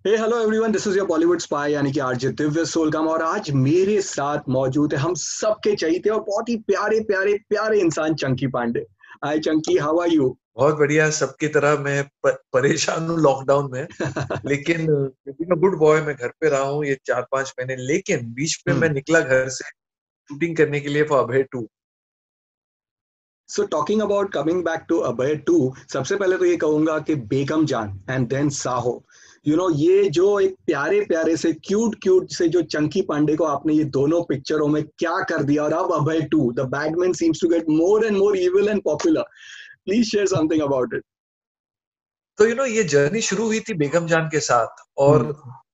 Hey hello everyone, this is your Bollywood spy यानी कि RJ Divya सोलगम। और आज मेरे साथ मौजूद है हम सबके चहीते और बहुत ही प्यारे प्यारे प्यारे इंसान चंकी पांडे। हाय चंकी, हाउ आर यू? बहुत बढ़िया। सबकी तरह मैं परेशान हूँ लॉकडाउन में। लेकिन बीइंग अ गुड बॉय मैं घर पे रहा हूँ ये 4-5 महीने। लेकिन बीच में मैं निकला घर से शूटिंग करने के लिए for Abhay 2। So talking about coming back to Abhay 2, सबसे पहले तो ये कहूंगा कि बेगम जान एंड देन साहो, ये जो एक प्यारे प्यारे से क्यूट क्यूट से जो चंकी पांडे को आपने ये दोनों पिक्चरों में क्या कर दिया। और अब Abhay 2, the badman seems to get more and more evil and popular. Please share something about it. तो ये जर्नी शुरू हुई थी बेगम जान के साथ। और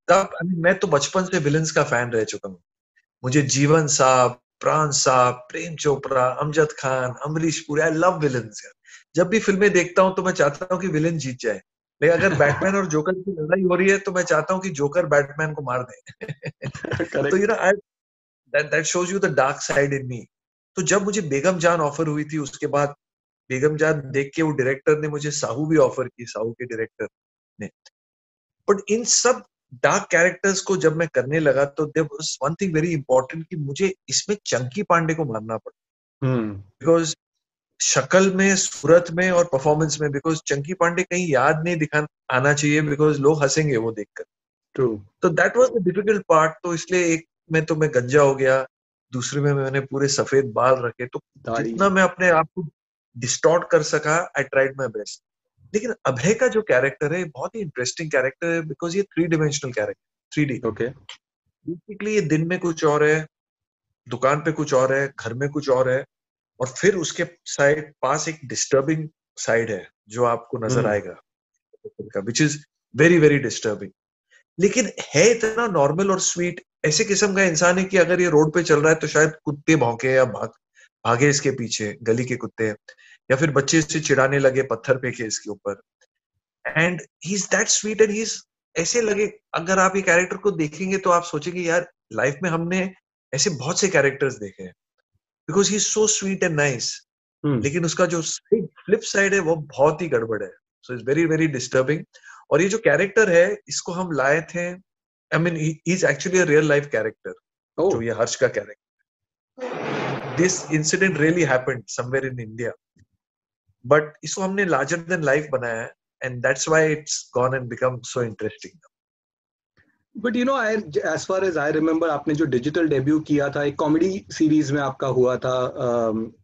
तब मैं तो बचपन से विलन्स का फैन रह चुका हूँ। मुझे जीवन Sahab, Pran Sahab, Prem Chopra, Amjad Khan, Amrish Puri, I love villains. जब भी फिल्में देखता हूँ तो मैं चाहता हूँ कि विलन जीत जाए। लेकिन अगर बैटमैन और जोकर की लड़ाई हो रही है तो मैं चाहता हूँ कि जोकर बैटमैन को मार दे। तो correct. That shows you the dark side in me. तो जब मुझे बेगम जान ऑफर हुई थी उसके बाद बेगम जान देख के वो डायरेक्टर ने मुझे साहू भी ऑफर की, साहू के डायरेक्टर ने। बट इन सब डार्क कैरेक्टर्स को जब मैं करने लगा तो there was one thing very important कि मुझे इसमें चंकी पांडे को मारना पड़ा। हम्म। बिकॉज शक्ल में, सूरत में और परफॉर्मेंस में, बिकॉज चंकी पांडे कहीं याद नहीं दिखा आना चाहिए, बिकॉज लोग हंसेंगे वो देखकर। ट्रू। तो that was the difficult part. तो इसलिए एक में तो मैं गंजा हो गया, दूसरे में मैंने पूरे सफेद बाल रखे। तो दाढ़ी। जितना मैं अपने आप को डिस्टॉर्ट कर सका आई ट्राइड माय बेस्ट। लेकिन अभय का जो कैरेक्टर है बहुत ही इंटरेस्टिंग कैरेक्टर है, बिकॉज ये 3 dimensional character, 3D। Okay. Basically ये दिन में कुछ और है, दुकान पे कुछ और है, घर में कुछ और है, और फिर उसके साइड पास एक डिस्टर्बिंग साइड है जो आपको नजर हम्म। आएगा, which is very very disturbing. लेकिन है इतना नॉर्मल और स्वीट। ऐसे किस्म का इंसान है कि अगर ये रोड पे चल रहा है तो शायद कुत्ते भौंके या भागे इसके पीछे, गली के कुत्ते, या फिर बच्चे इससे चिढ़ाने लगे, पत्थर फेंके इसके ऊपर। And he is that sweet and he is ऐसे लगे। अगर आप ये कैरेक्टर को देखेंगे तो आप सोचेंगे यार लाइफ में हमने ऐसे बहुत से कैरेक्टर्स देखे हैं, because he is so sweet and nice. Hmm. लेकिन उसका जो फ्लिप साइड है वो बहुत ही गड़बड़ है। So it's very very disturbing. और ये जो कैरेक्टर है इसको हम लाए थे, I mean he is actually a real life character. Oh. जो ये हर्ष का character, this incident really happened somewhere in India, but इसको हमने लार्जर देन लाइफ बनाया है। And that's why it's gone and become so interesting. But I as far as I remember, आपने जो digital debut किया था एक कॉमेडी सीरीज में आपका हुआ था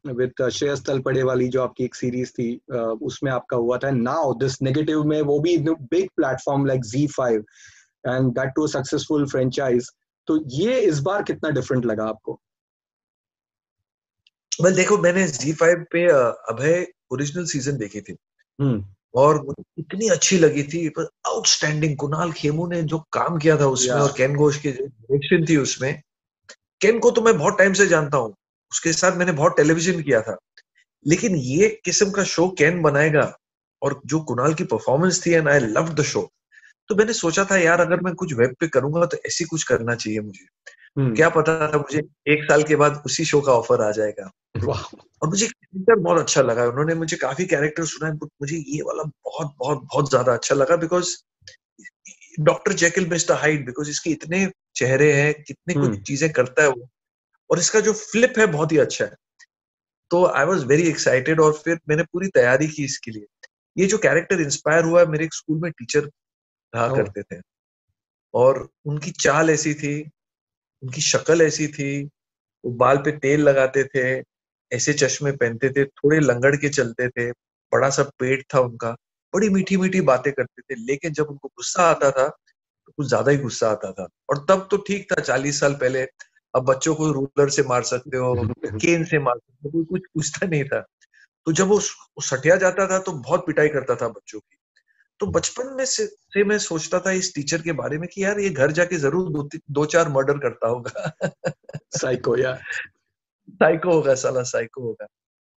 विद श्रेयस तलपड़े वाली जो आपकी एक सीरीज थी, उसमें आपका हुआ था। नाउ दिस नेगेटिव में, वो भी big platform like Z5, and that too successful franchise. तो ये इस बार कितना डिफरेंट लगा आपको? वेल देखो, मैंने Z5 पे अभय ओरिजिनल सीजन देखी थी हम्म। और मुझे इतनी अच्छी लगी थी। आउटस्टैंडिंग कुणाल खेमू ने जो काम किया था उसमें, या। और केन घोष की जो डायरेक्शन थी उसमें। केन को तो मैं बहुत टाइम से जानता हूँ, उसके साथ मैंने बहुत टेलीविजन किया था। लेकिन ये किस्म का शो केन बनाएगा, और जो कुणाल की परफॉर्मेंस थी, and I love the show. तो मैंने सोचा था यार अगर मैं कुछ वेब पे करूंगा तो ऐसी कुछ करना चाहिए मुझे। हम्म। क्या पता था मुझे 1 साल के बाद उसी शो का ऑफर आ जाएगा। वाह। और मुझे कैरेक्टर बहुत अच्छा लगा। उन्होंने मुझे काफी कैरेक्टर सुनाए, बट मुझे ये वाला बहुत बहुत बहुत ज्यादा अच्छा लगा, because doctor Jekyll mister hide, because इसके इतने चेहरे हैं, कितने कुछ हम्म। चीजें करता है वो, और इसका जो फ्लिप है बहुत ही अच्छा है। तो आई वॉज वेरी एक्साइटेड, और फिर मैंने पूरी तैयारी की इसके लिए। ये जो कैरेक्टर इंस्पायर हुआ है, मेरे एक स्कूल में टीचर रहा ओ। करते थे, और उनकी चाल ऐसी थी, उनकी शक्ल ऐसी थी। वो बाल पे तेल लगाते थे, ऐसे चश्मे पहनते थे, थोड़े लंगड़ के चलते थे, बड़ा सा पेट था उनका, बड़ी मीठी मीठी बातें करते थे। लेकिन जब उनको गुस्सा आता था तो कुछ ज्यादा ही गुस्सा आता था। और तब तो ठीक था, 40 साल पहले। अब बच्चों को रूलर से मार सकते हो, केन से मार सकते हो, कोई कुछ पूछता नहीं था। तो जब वो सटिया जाता था तो बहुत पिटाई करता था बच्चों की। तो बचपन में से मैं सोचता था इस टीचर के बारे में कि यार ये घर जाके जरूर दो चार मर्डर करता होगा। साइको या। साइको होगा, साला साइको होगा।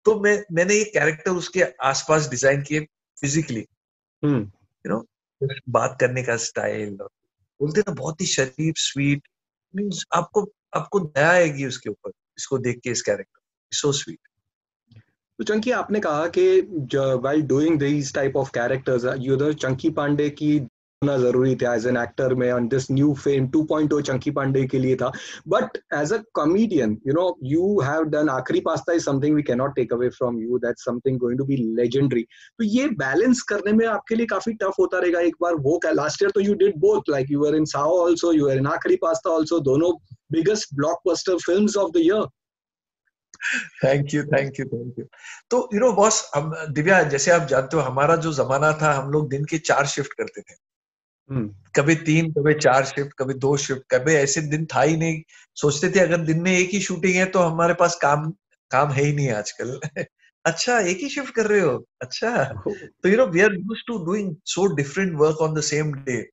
तो मैंने ये कैरेक्टर उसके आसपास डिजाइन किए फिजिकली, हम्म। बात करने का स्टाइल, बोलते ना बहुत ही शरीफ स्वीट। मीन्स आपको आपको दया आएगी उसके ऊपर, इसको देख के, इस कैरेक्टर सो स्वीट। तो चंकी, आपने कहा कि while doing these type of characters, Chunky Pandey की होना जरूरी था एज एन एक्टर में, on this new fame 2.0 Chunky Pandey के लिए था. But as a comedian, you have done Aakhri Pasta is something we can not take away from you, that's something going to be legendary. तो ये बैलेंस करने में आपके लिए काफी टफ होता रहेगा. एक बार वो लास्ट ईयर तो you did both, like you were in Saaho also, you were in Aakhri Pasta also, दोनों biggest blockbuster films of the year. Thank you, thank you, thank you. तो बॉस, हम दिव्या, जैसे आप जानते हो, हमारा जो जमाना था, हम लोग दिन के 4 शिफ्ट करते थे. कभी 3, कभी 4 शिफ्ट, कभी 2 शिफ्ट, कभी ऐसे दिन था ही नहीं. सोचते थे अगर दिन में एक ही शूटिंग है तो हमारे पास काम काम है ही नहीं आजकल. अच्छा, एक ही शिफ्ट कर रहे हो? अच्छा. तो we are used to doing so different work on the same day.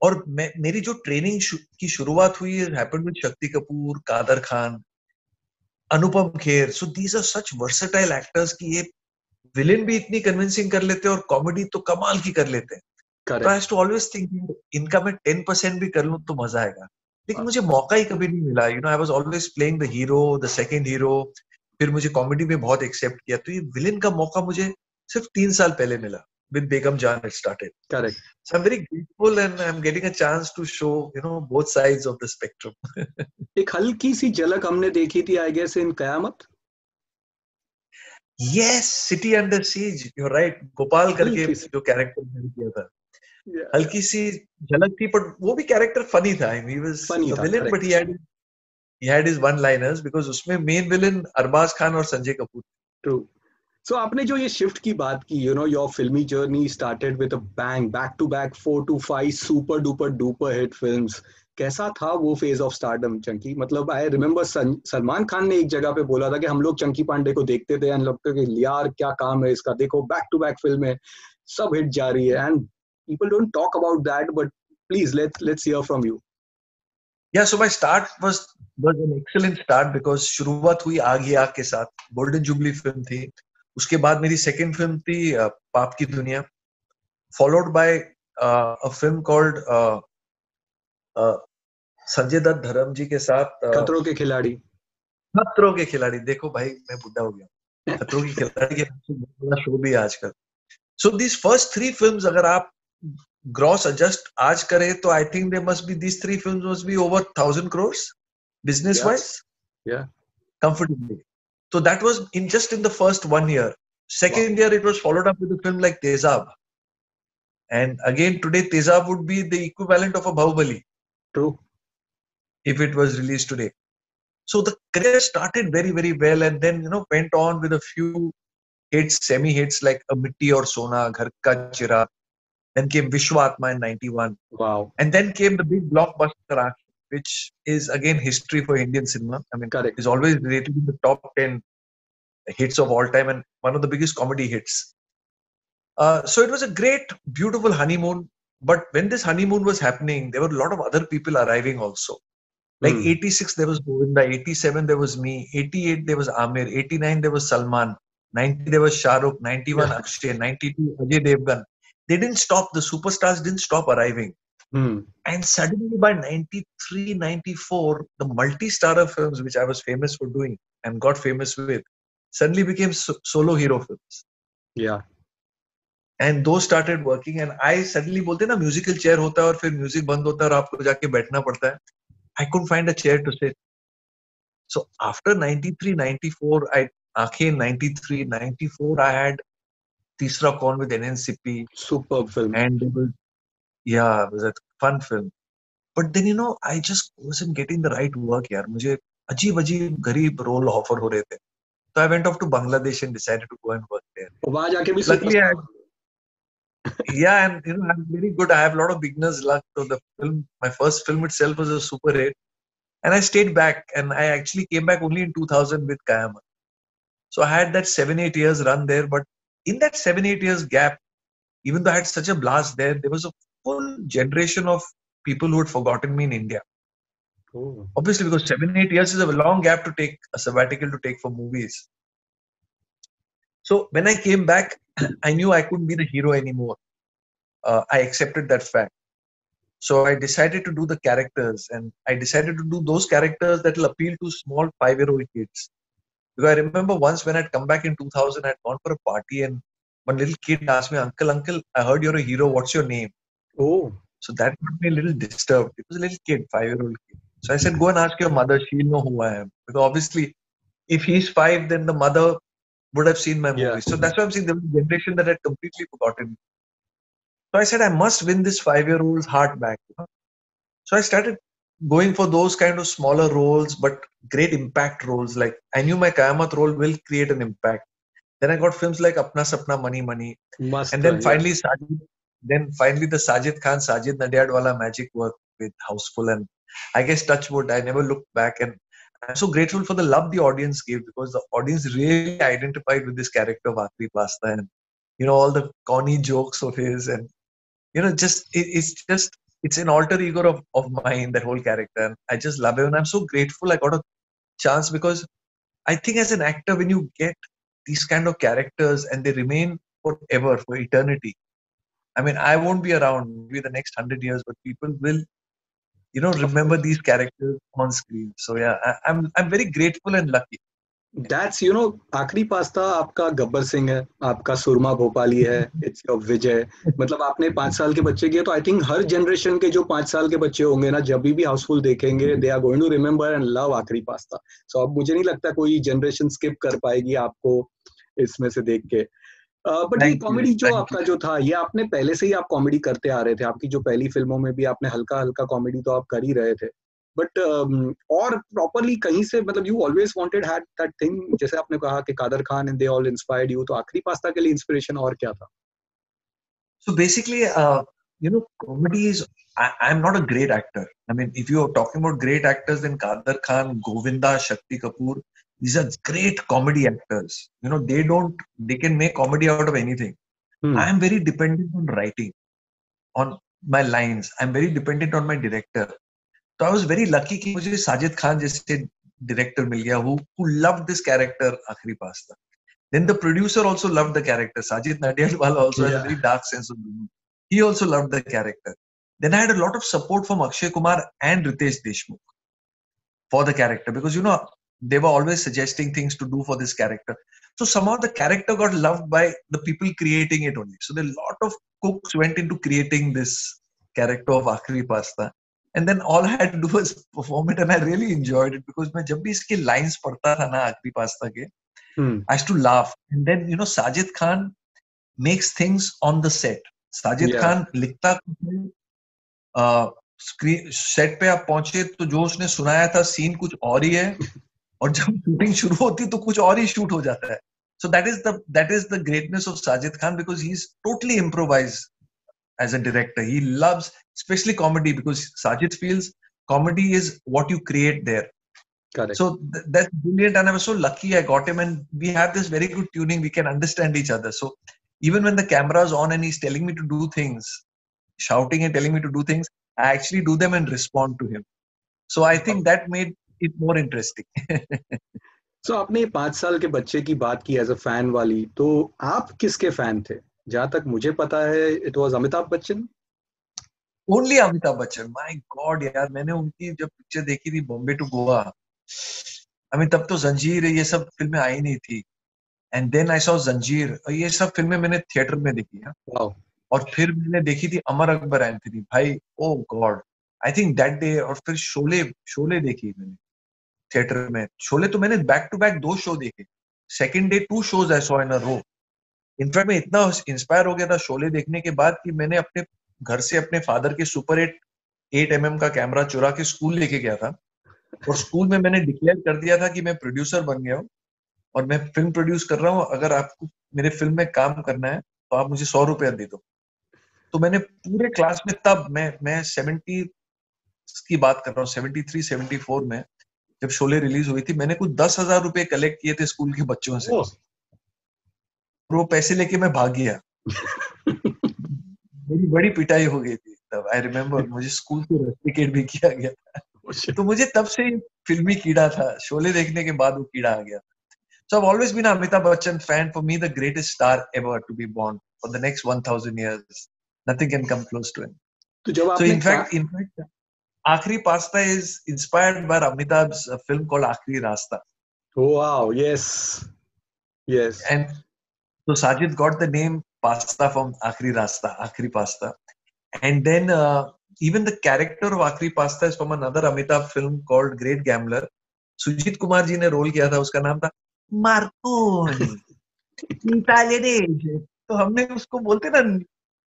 और मेरी जो ट्रेनिंग की शुरुआत हुई happened with Shakti Kapoor, Kader Khan, Anupam Kher. So these are such versatile actors कि ये विलेन भी इतनी कन्विंसिंग कर लेते हैं और कॉमेडी तो कमाल की कर लेते हैं. तो आई टू ऑलवेज थिंक इनका मैं 10% भी कर लूं तो मजा आएगा. लेकिन मुझे मौका ही कभी नहीं मिला. I was always playing the hero, the second hero. फिर मुझे कॉमेडी में बहुत एक्सेप्ट किया. तो ये विलेन का मौका मुझे सिर्फ 3 साल पहले मिला. With Begum Jaan it started. Correct. So I'm very grateful and I'm getting a chance to show, both sides of the spectrum. एक हल्की सी झलक हमने देखी थी, I guess, in Kayamat. Yes, City Under Siege. You're right. Gopal करके जो character मैंने किया था, हल्की सी झलक थी, पर वो भी कैरेक्टर फनी था. He was a villain, but he had his one-liners because उसमें मेन विलेन अरबाज खान और संजय कपूर. True. So आपने जो ये शिफ्ट की बात की, your filmy journey started with a bang, back to back 4 to 5 super duper hit films. कैसा था वो फेज ऑफ स्टारडम चंकी? मतलब आई रिमेम्बर सलमान खान ने एक जगह पे बोला था कि हम लोग चंकी पांडे को देखते थे एंड लगता कि यार क्या काम है इसका, देखो बैक टू बैक फिल्म है, सब हिट जा रही है. And people don't talk about that, but please let's hear from you. Yeah, so my start was an excellent start because शुरुआत हुई आग ही आग के साथ. गोल्डन जुबली फिल्म थी. उसके बाद मेरी सेकंड फिल्म थी Paap Ki Duniya, followed by a film called Sanjay Dutt Dharam ji के साथ खतरों के खिलाड़ी. खतरों के खिलाड़ी. देखो भाई, मैं बुढ़ा हो गया. खतरों के खिलाड़ी के बड़ा शो भी है आजकल. सो दिस फर्स्ट 3 फिल्म्स अगर आप ग्रॉस एडजस्ट आज करें तो I think they must be, these 3 films must be over 1,000 crores business wise. Yeah. Comfortably. So that was just in the first 1 year. Second year it was followed up with a film like Tezab. And again today Tezab would be the equivalent of a Bahubali. True. If it was released today. So the career started very, very well and then, went on with a few hits, semi-hits like A Mitti Aur Sona, Ghar Ka Chirag. Then came Vishwatma in 91. Wow. And then came the big blockbuster Aakhi, which is again history for Indian cinema. I mean, correct, is always rated in the top 10 hits of all time and one of the biggest comedy hits. So it was a great, beautiful honeymoon. But when this honeymoon was happening, there were a lot of other people arriving also. Like 86, there was Govinda. 87, there was me. 88, there was Amir. 89, there was Salman. 90, there was Shah Rukh. 91, Akshay. 92, Ajay Devgan. They didn't stop. The superstars didn't stop arriving. And suddenly by 93, 94, the multi-starrer films, which I was famous for doing and got famous with, suddenly became solo hero films. Yeah. And those started working. And I suddenly बोलते ना musical chair होता है और फिर music बंद होता है और आपको जाके बैठना पड़ता है. I couldn't find a chair to sit. So after 93, 94, Aakhi 93, 94, I had Teesra Kaun with NNCP. Superb film. And it was a fun film. But then, I just wasn't getting the right work, yaar. मुझे अजीब गरीब role offer हो रहे थे. So I went off to Bangladesh and decided to go and work there. वहाँ जाके भी Luckily, and I'm very good. I have a lot of beginner's luck. So my first film itself was a super hit. And I stayed back, and I actually came back only in 2000 with Kayamat. So I had that 7-8 years run there. But in that 7-8 years gap, even though I had such a blast there was a full generation of people who had forgotten me in India. Oh. Obviously, because 7-8 years is a long gap to take a sabbatical to take for movies. So when I came back, I knew I couldn't be the hero anymore. I accepted that fact. So I decided to do the characters, and I decided to do those characters that will appeal to small 5-year-old kids. Because I remember once when I'd come back in 2000, I'd gone for a party and one little kid asked me, Uncle, I heard you're a hero. What's your name? Oh. So that made me a little disturbed. It was a little kid, 5-year-old kid. So I said, go and ask your mother. She'll know who I am. Because obviously, if he's 5, then the mother would have seen my Yeah. movies. So that's why I'm saying there was a generation that had completely forgotten. So I said, I must win this 5-year-old's heart back. So I started going for those kind of smaller roles, but great impact roles. Like I knew my Kayamat role will create an impact. Then I got films like Apna Sapna, Money Money. And मस्त then या. finally the Sajid Khan, Sajid Nadiad wala magic work with Houseful. And I guess Touchwood, I never looked back. And I'm so grateful for the love the audience gave, because the audience really identified with this character of Akhri Pasta, and all the corny jokes of his, and it's an alter ego of mine, that whole character. And I just love it. And I'm so grateful I got a chance, because I think as an actor, when you get these kind of characters and they remain forever, for eternity. I mean, I won't be around maybe the next 100 years, but people will, Of remember course. these characters on screen. So yeah, I'm very grateful and lucky. That's आखिरी pasta आपका गब्बर सिंह है, आपका सुरमा भोपाली है, it's your विजय। मतलब आपने 5 साल के बच्चे किए, तो आई थिंक हर जनरेशन के जो 5 साल के बच्चे होंगे ना, जब भी हाउसफुल देखेंगे, they are going to remember and love Aakhri Pasta. So अब मुझे नहीं लगता कोई जनरेशन स्किप कर पाएगी आपको इसमें से देख के। बट ये Thank you, कॉमेडी जो thank you. आपका जो था, ये आपने पहले से ही आप कॉमेडी करते आ रहे थे। आपकी जो पहली फिल्मों में भी आपने हल्का हल्का कॉमेडी तो आप कर ही रहे थे, बट और प्रॉपरली कहीं से, मतलब you always wanted had that thing, जैसे आपने कहा कि Kader Khan and they all inspired you, तो आखिरी पास्ता के लिए इंस्पिरेशन और क्या था? So basically, comedy is. I'm not a great actor. I mean, if you're talking about great actors, then Kader Khan, Govinda, Shakti Kapoor, these are great comedy actors. They can make comedy out of anything. I am very dependent on writing, on my lines. I'm very dependent on my director. So I was very lucky कि मुझे साजिद खान जैसे director मिल गया who loved this character आखिरी pasta. Then the producer also loved the character. Sajid Nadiadwala also has a very Yeah. dark sense of humor. He also loved the character. Then I had a lot of support from Akshay Kumar and Ritesh Deshmukh for the character, because they were always suggesting things to do for this character. So somehow the character got loved by the people creating it only. So a lot of cooks went into creating this character of Akhri Pasta. And then all I had to do was perform it, and I really enjoyed it, because मैं जब भी इसके lines पढ़ता था ना आखिरी pasta के, I used to laugh. And then, Sajid Khan makes things on the set. Sajid Yeah. Khan लिखता कुछ है, स्क्रीन सेट पे आप पहुंचे तो जो उसने सुनाया था सीन कुछ और ही है, और जब शूटिंग शुरू होती तो कुछ और ही शूट हो जाता है. So that is the greatness of Sajid Khan, because he's totally improvised as a director. He loves especially comedy, because Sajid feels comedy is what you create there. Correct. So that's brilliant, and I was so lucky I got him, and we have this very good tuning. We can understand each other. So even when the camera's on and he's telling me to do things, shouting and telling me to do things, I actually do them and respond to him. So I think that made it more interesting. सो आपने 5 साल के बच्चे की बात की as a fan वाली, तो आप किसके फैन थे? जहां तक मुझे पता है it was Amitabh Bachchan. Only Amitabh Bachchan. My God, यार मैंने उनकी जब पिक्चर देखी थी बॉम्बे टू गोवा, तब तो जंजीर ये सब फिल्में आई नहीं थी. एंड देन आई सॉ जंजीर, ये सब फिल्में मैंने थिएटर में देखी है. वाओ। और फिर मैंने देखी थी अमर अकबर एंथनी, भाई oh God. I think that day. और फिर शोले शोले देखी मैंने थिएटर में. शोले तो मैंने बैक टू बैक 2 शो देखे. Second day 2 shows I saw in a row. In fact मैं इतना इंस्पायर हो गया था शोले देखने के बाद कि मैंने अपने घर से अपने फादर के सुपर 8mm का कैमरा चुरा के स्कूल लेके गया था. और स्कूल में मैंने डिक्लेयर कर दिया था कि मैं प्रोड्यूसर बन गया हूँ और मैं फिल्म प्रोड्यूस कर रहा हूँ. अगर आपको मेरे फिल्म में काम करना है तो आप मुझे 100 रुपया दे दो. तो मैंने पूरे क्लास में, तब मैं 70 की बात कर रहा हूँ, 73 74 में जब शोले रिलीज हुई थी, मैंने कुछ 10,000 रुपए कलेक्ट किए थे स्कूल के बच्चों से. ओह। और वो पैसे लेके मैं भाग गया. मेरी बड़ी पिटाई हो गई थी तब. आई रिमेम्बर मुझे स्कूल से रस्टिकेट भी किया गया था. तो मुझे तब से फिल्मी कीड़ा था. शोले देखने के बाद वो कीड़ा आ गया. So I've always been an Amitabh Bachchan fan. For me, the greatest star ever to be born for the next 1,000 years. Nothing can come close to him. तो जब So आपने in fact, Akhri Pasta is inspired by Amitabh's film called Akhri Rasta. Wow, yes yes. And so Sajid got the name Pasta from Akhri Rasta, Akhri Pasta. And then even the character of Akhri Pasta is from another Amitabh film called Great Gambler. Sujit Kumar ji ने role किया था, उसका नाम था Markovnikov Italian. तो हमने उसको बोलते ना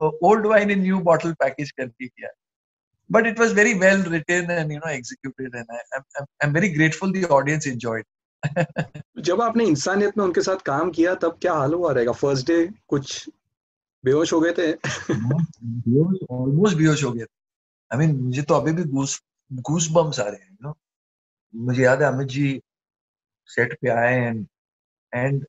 old wine in new bottle package करके किया. But it was very well written and executed, and I'm very grateful the audience enjoyed. जब आपने इंसानियत में उनके साथ काम किया तब क्या हाल हुआ रहेगा? फर्स्ट डे कुछ बेहोश हो गए थे? ऑलमोस्ट बेहोश हो गए थे. आई मीन मुझे तो अभी भी गूस बम्स आ रहे हैं. मुझे याद है अमित जी सेट पे आए and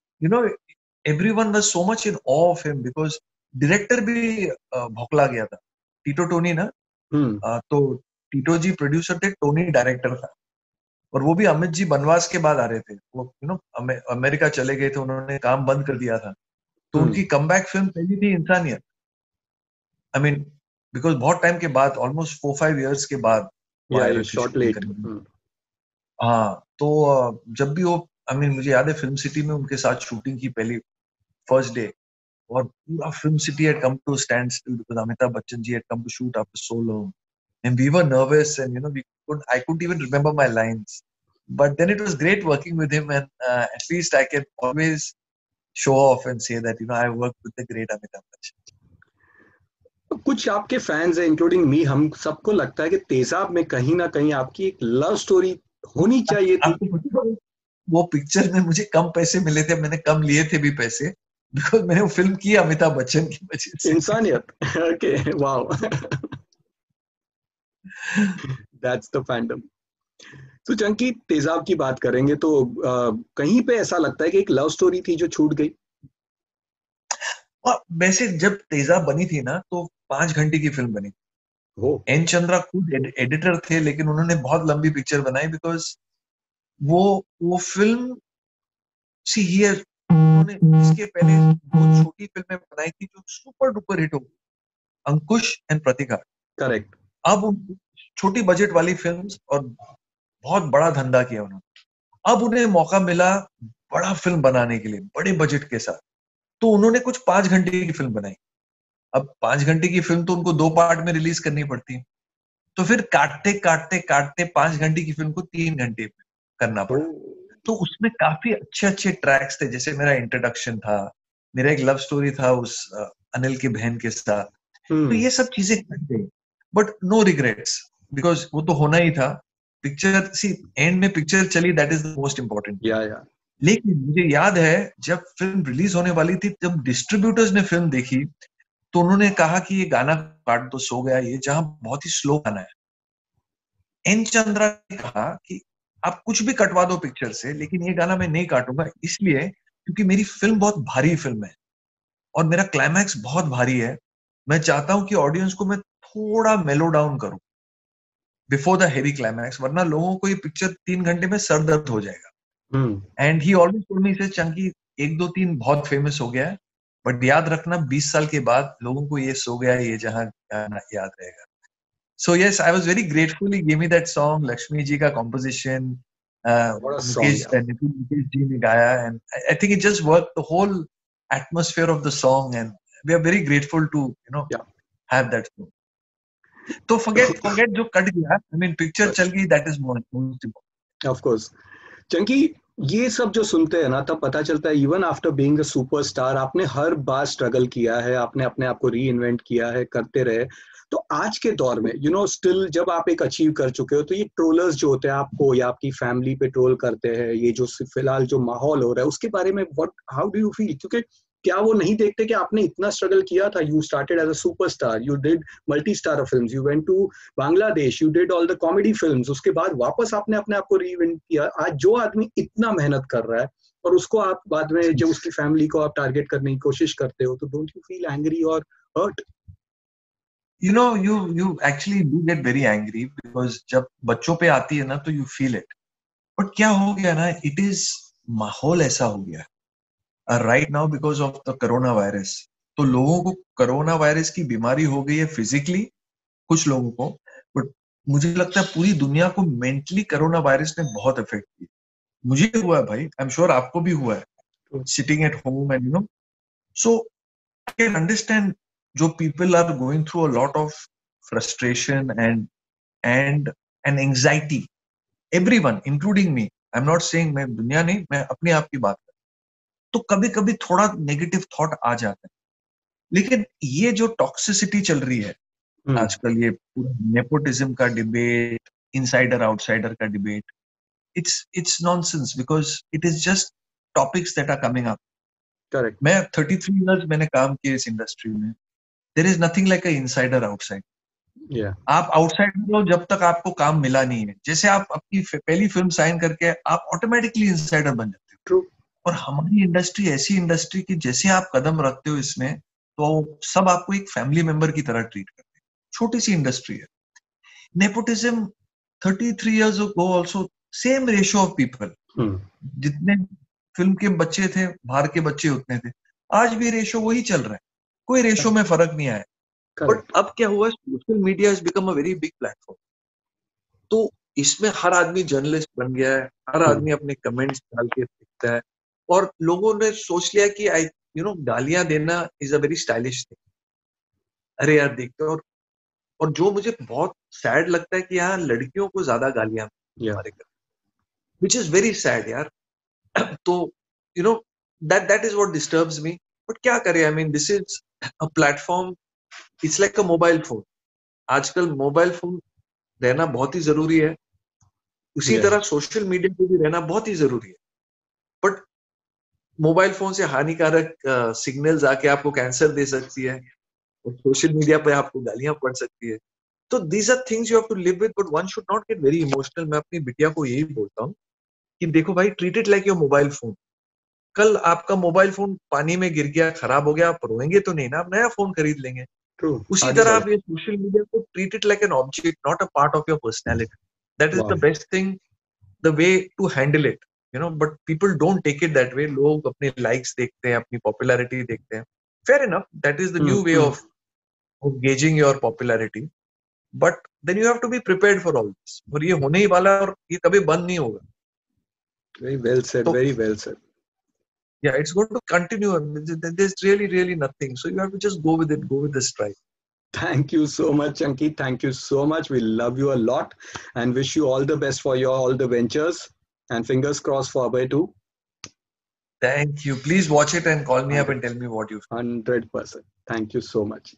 everyone was so much in awe of him because director भी भौकला गया था. टीटो टोनी ना, तो टीटो जी प्रोड्यूसर थे, टोनी डायरेक्टर था. और वो भी अमित जी बनवास के बाद आ रहे थे. वो अमेरिका चले गए थे, उन्होंने काम बंद कर दिया था. तो उनकी कमबैक फिल्म पहली थी इंसानियत. आई मीन बिकॉज बहुत टाइम के बाद, ऑलमोस्ट 4-5 years के बाद हाँ. तो जब भी वो आई मीन मुझे याद है फिल्म सिटी में उनके साथ शूटिंग की पहली फर्स्ट डे, और पूरा film city had come to stand still because Amitabh Bachchan ji had come to shoot after so long, and we were nervous, and I couldn't even remember my lines, but then it was great working with him, and at least I can always show off and say that I worked with the great Amitabh Bachchan. कुछ आपके fans हैं including me, हम सबको लगता है कि तेजाब में कहीं ना कहीं आपकी एक लव स्टोरी होनी चाहिए थी. वो पिक्चर में मुझे कम पैसे मिले थे, मैंने कम लिए थे भी पैसे, बिकॉज मैंने वो फिल्म की अमिताभ बच्चन की वजह से. इंसानियत. Okay, wow, that's the fandom. तो चंकी, तेजाब की बात करेंगे तो कहीं पे ऐसा लगता है कि एक लव स्टोरी थी जो छूट गई? वैसे जब तेजाब बनी थी ना तो 5 घंटे की फिल्म बनी. एन चंद्रा खुद एडिटर थे, लेकिन उन्होंने बहुत लंबी पिक्चर बनाई बिकॉज वो फिल्म उन्होंने इसके पहले 2 छोटी फिल्में बनाई थी जो सुपर डुपर हिट हो गई, अंकुश एंड प्रतिघात. करेक्ट. अब छोटी बजट वाली फिल्म्स और बहुत बड़ा धंधा किया उन्होंने. अब उन्हें मौका मिला बड़ा फिल्म बनाने के लिए बड़े बजट के साथ, तो उन्होंने कुछ 5 घंटे की फिल्म बनाई. अब 5 घंटे की फिल्म तो उनको 2 पार्ट में रिलीज करनी पड़ती, तो फिर काटते काटते काटते 5 घंटे की फिल्म को 3 घंटे करना पड़ा. तो उसमें काफी अच्छे अच्छे ट्रैक्स थे, जैसे मेरा इंट्रोडक्शन था, मेरा एक लव स्टोरी था उस अनिल की बहन के साथ. तो ये सब चीजें कट गई, बट नो रिग्रेट्स बिकॉज वो तो होना ही था. पिक्चर एंड में पिक्चर चली, that is the most important. लेकिन मुझे याद है जब फिल्म रिलीज होने वाली थी, जब डिस्ट्रीब्यूटर्स ने फिल्म देखी तो उन्होंने कहा कि ये गाना काट दो, सो गया ये, जहां बहुत ही स्लो गाना है. एन चंद्रा ने कहा कि आप कुछ भी कटवा दो पिक्चर से, लेकिन ये गाना मैं नहीं काटूंगा, इसलिए क्योंकि मेरी फिल्म बहुत भारी फिल्म है और मेरा क्लाइमैक्स बहुत भारी है. मैं चाहता हूं कि ऑडियंस को मैं थोड़ा मेलो डाउन करूं बिफोर द हेवी क्लाइमैक्स, वरना लोगों को ये पिक्चर 3 घंटे में सर दर्द हो जाएगा. And he always told me, से चंकी 1, 2, 3 बहुत फेमस हो गया है, बट याद रखना 20 साल के बाद लोगों को ये सो गया ये जहां गाना याद रहेगा. So yes, I was very grateful he gave me that song. Lakshmi ji ka composition, Mukesh ji ne gaya, and I think it just worked the whole atmosphere of the song, and we are very grateful to have that song. So forget जो cut गया. I mean picture चल गई, that is most important. Of course. Chunky, ये सब जो सुनते हैं ना तब पता चलता है even after being the superstar आपने हर बार स्ट्रगल किया है, आपने अपने आप को री इन्वेंट किया है, करते रहे. तो आज के दौर में स्टिल जब आप एक अचीव कर चुके हो, तो ये ट्रोलर्स जो होते हैं आपको या आपकी फैमिली पे ट्रोल करते हैं, ये जो फिलहाल जो माहौल हो रहा है उसके बारे में हाउ डू यू फील? क्योंकि क्या वो नहीं देखते कि आपने इतना स्ट्रगल किया था? You started as a superstar, you did multi star films, you went to Bangladesh, you did all the comedy films, उसके बाद वापस आपने अपने आप को रीइन्वेंट किया. आज जो आदमी इतना मेहनत कर रहा है और उसको आप बाद में जब उसकी फैमिली को आप टारगेट करने की कोशिश करते हो, तो डोंट यू फील एंग्री और hurt? You actually do get very angry because जब बच्चों पे आती है ना तो you feel it. But क्या हो गया ना, it is माहौल ऐसा हो गया right now because of the corona virus. तो लोगों को कोरोना वायरस की बीमारी हो गई है फिजिकली, कुछ लोगों को, बट मुझे लगता है पूरी दुनिया को मेंटली कोरोना वायरस ने बहुत इफेक्ट किया. मुझे हुआ है भाई, आई एम श्योर आपको भी हुआ है, sitting at home and so I can understand जो people are going through a lot of frustration and anxiety. Everyone, including me. I'm not saying मैं दुनिया नहीं, मैं अपने आप की बात कर, तो कभी कभी थोड़ा नेगेटिव थॉट आ जाता है. लेकिन ये जो टॉक्सिसिटी चल रही है आजकल, ये पूरा नेपोटिज्म का डिबेट, इनसाइडर आउटसाइडर का debate, it's nonsense because it is just topics that are coming up. Correct. मैं 33 years मैंने काम किया इस इंडस्ट्री में. There is nothing like a insider outside. Yeah. आप आउटसाइडर हो जब तक आपको काम मिला नहीं है. जैसे आप अपनी पहली फिल्म साइन करके आप ऑटोमेटिकली इंसाइडर बन जाते हो. True. और हमारी इंडस्ट्री ऐसी इंडस्ट्री की जैसे आप कदम रखते हो इसमें, तो सब आपको एक फैमिली मेंबर की तरह ट्रीट करते हैं. छोटी सी इंडस्ट्री है. Nepotism 33 years ago also same ratio of people. जितने फिल्म के बच्चे थे, बाहर के बच्चे उतने थे. आज भी रेशो वही चल रहा है, कोई रेशो में फर्क नहीं आया. बट अब क्या हुआ, social media has become a very big platform. तो इसमें हर आदमी जर्नलिस्ट बन गया है, हर आदमी अपने कमेंट्स डाल के लिखता है, और लोगों ने सोच लिया कि गालियां देना is a very stylish thing. अरे यार देखते हो, और जो मुझे बहुत सैड लगता है कि यहाँ लड़कियों को ज्यादा गालियां हमारे घर, which is very sad यार. तो that is what disturbs me. But क्या करें, I mean this is a platform, it's like a mobile phone. आजकल मोबाइल फोन रहना बहुत ही जरूरी है, उसी तरह सोशल मीडिया पे भी रहना बहुत ही जरूरी है. बट मोबाइल फोन से हानिकारक सिग्नल्स आके आपको कैंसर दे सकती है, और सोशल मीडिया पे आपको गालियां पड़ सकती है. तो these are things you have to live with, but one should not get very emotional. मैं अपनी बिटिया को यही बोलता हूँ कि देखो भाई, treat it like your mobile phone. कल आपका मोबाइल फोन पानी में गिर गया, खराब हो गया, आप रोएंगे तो नहीं ना, आप नया फोन खरीद लेंगे. उसी तरह आप ये सोशल मीडिया को treat it like an object, not a part of your personality. That is the best thing, the way to handle it, but people don't take it that way. लोग अपने likes देखते हैं, अपनी popularity देखते हैं. Fair enough, that is the new way of gauging your popularity. But then you have to be prepared for all this. और ये होने ही वाला है, और ये कभी बंद नहीं होगा. Very well said. Very well said. Yeah, it's going to continue. There's really nothing. So you have to just go with it, go with the stride. Thank you so much, Ankit. Thank you so much. We love you a lot and wish you all the best for all the ventures, and fingers crossed for Abhay too. Thank you. Please watch it and call me up and tell me what you feel. 100%. Thank you so much.